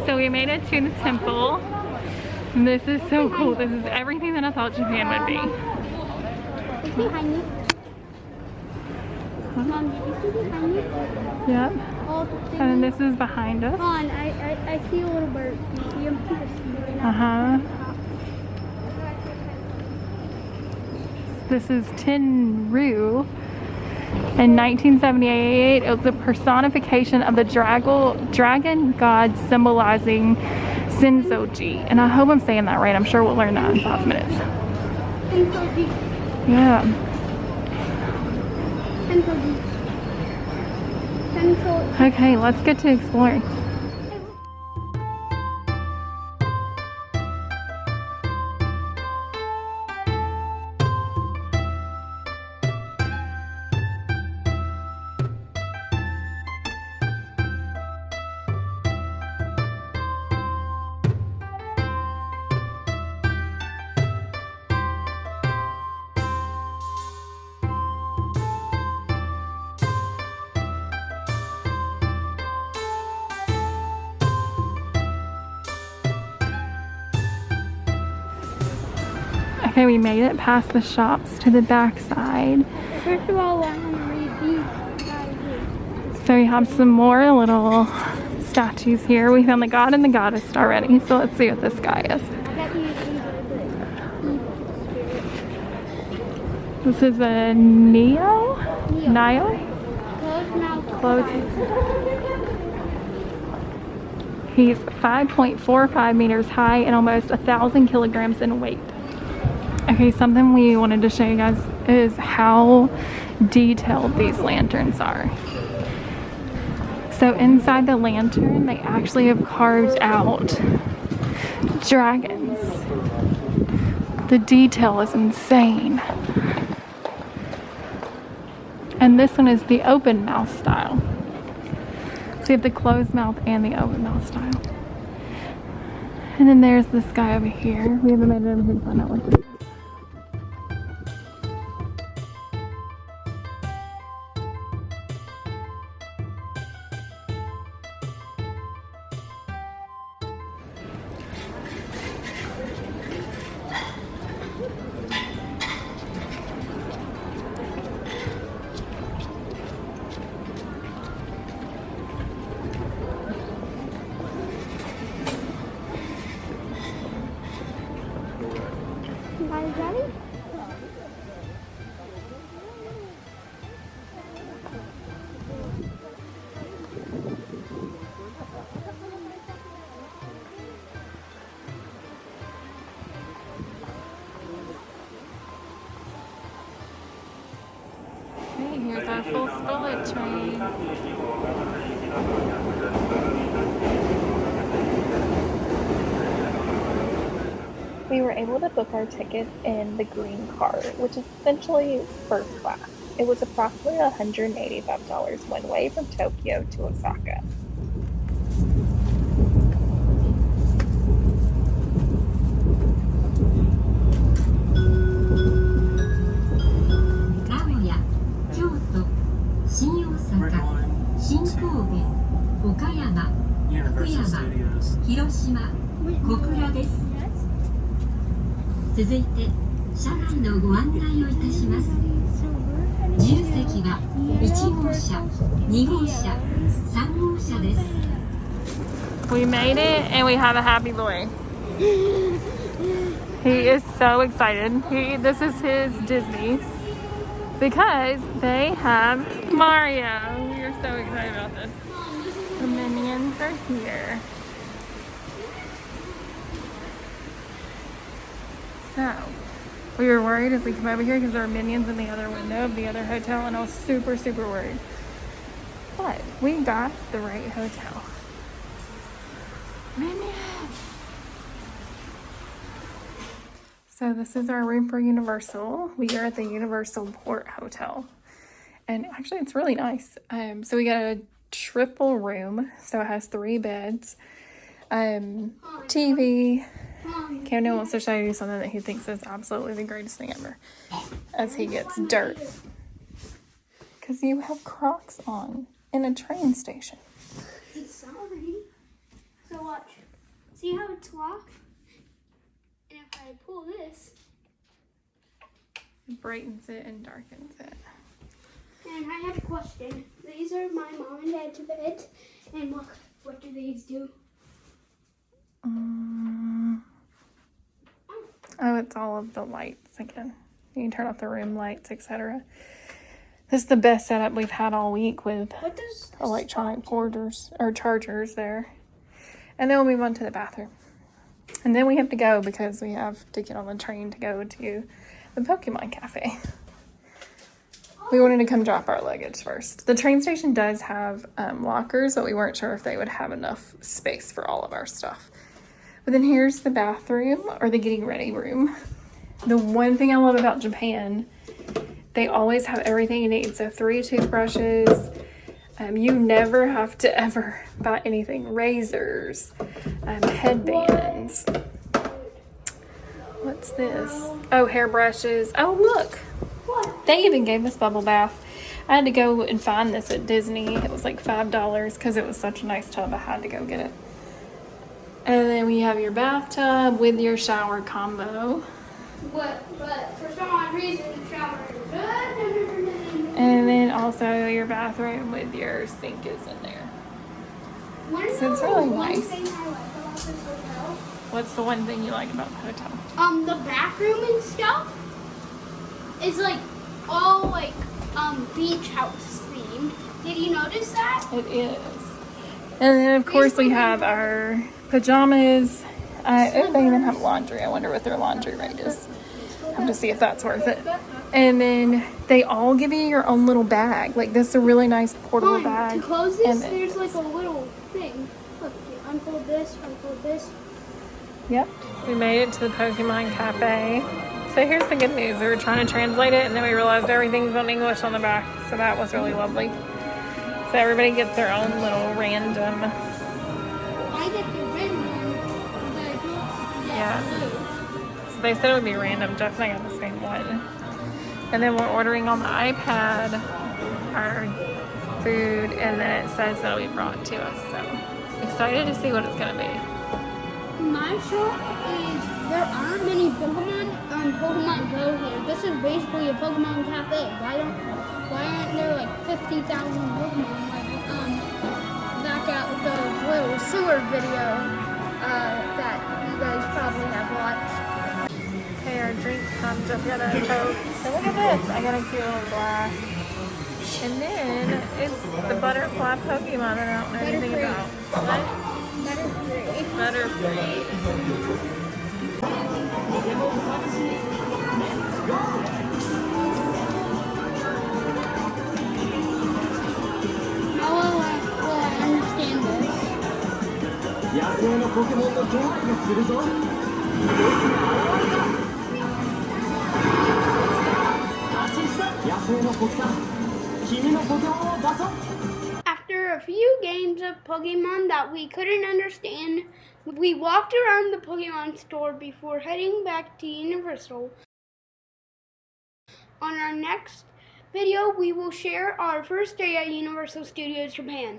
So we made it to the temple. And this is so cool. This is everything that I thought Japan would be. Behind me. Mom, did you see behind me? Yep. And then this is behind us. On, I see a little bird. You see him? Uh-huh. This is Tenru. In 1978, it was a personification of the dragon god symbolizing Sensō-ji. And I hope I'm saying that right. I'm sure we'll learn that in 5 minutes. Sensō-ji. Yeah. Sensō-ji. Sensō-ji. Okay, let's get to exploring. Okay, we made it past the shops to the back side. First of all, I want to read these guys here. So we have some more little statues here. We found the god and the goddess already, so let's see what this guy is. I bet you This is a Neo? Closed mouth. Close. He's 5.45 meters high and almost 1,000 kilograms in weight. Okay, something we wanted to show you guys is how detailed these lanterns are. So inside the lantern, they actually have carved out dragons. The detail is insane. And this one is the open mouth style. So you have the closed mouth and the open mouth style. And then there's this guy over here. We haven't made it over here to find out what this is. Guys, ready? Okay, here's our full bullet train. We were able to book our ticket in the green car, which is essentially first class. It was approximately $185 one way from Tokyo to Osaka. Studios. 続いて車内のご案内をいたします。自由席は1号車、2号車、3号車です。We made it and we have a happy boy. He is so excited. This is his Disney because they have Mario. We are so excited about this. The minions are here. So, we were worried as we come over here because there were minions in the other window of the other hotel, and I was super, super worried. But we got the right hotel. Minions! So this is our room for Universal. We are at the Universal Port Hotel. And actually it's really nice. So we got a triple room. So it has 3 beds, TV, Camden wants to show you something that he thinks is absolutely the greatest thing ever. As he gets dirt. Because you have Crocs on in a train station. It's sorry. So watch. See how it's locked? And if I pull this, It brightens it and darkens it. and I have a question. These are my mom and dad's beds, and look, what do these do? Oh, it's all of the lights again. You can turn off the room lights, etc. This is the best setup we've had all week with What does electronic porters or chargers there. And then we'll move on to the bathroom. And then we have to go because we have to get on the train to go to the Pokémon Cafe. We wanted to come drop our luggage first. The train station does have lockers, but we weren't sure if they would have enough space for all of our stuff. But then here's the bathroom, or the getting ready room. The one thing I love about Japan, they always have everything you need. So 3 toothbrushes. You never have to ever buy anything. Razors, headbands. What's this? Oh, hairbrushes. Oh, look. What? They even gave us bubble bath. I had to go and find this at Disney. It was like $5 because it was such a nice tub. I had to go get it. And then we have your bathtub with your shower combo. What? But for some odd reason, the shower is good. And then also your bathroom with your sink is in there. So it's really nice. Thing I like about this hotel? What's the one thing you like about the hotel? The bathroom and stuff is like all like beach house themed. Did you notice that? It is. And then of course we have our pajamas. If they even have laundry, I wonder what their laundry rate is. Have to see if that's worth it. And then they all give you your own little bag. Like this is a really nice portable bag. To close this, And then- there's like a little thing. Look, you unfold this, unfold this. Yep. We made it to the Pokemon Cafe. So here's the good news. We were trying to translate it and then we realized everything's in English on the back. So that was really lovely. So everybody gets their own little random. I get the red one. But I don't get Yeah. blue. So they said it would be random. Jeff and I got the same one. And then we're ordering on the iPad our food and then it says that it'll be brought to us. So excited to see what it's going to be. My shock is there aren't many Pokemon Go here. This is basically a Pokemon cafe. Why aren't there like 50,000 Pokemon back at the little sewer video that you guys probably have watched? Okay, our drinks comes up. Got a Coke. So look at this. I got a cute little glass. And then it's the butterfly Pokemon that I don't know anything Butterfree. about. What? Butterfree. How will I understand this? 野生のポケモンの気配がするぞ。ボスが現れた。発進した野生のポキさん。君のポケモンを出そう。 After a few games of Pokemon that we couldn't understand, we walked around the Pokemon store before heading back to Universal. On our next video, we will share our first day at Universal Studios Japan.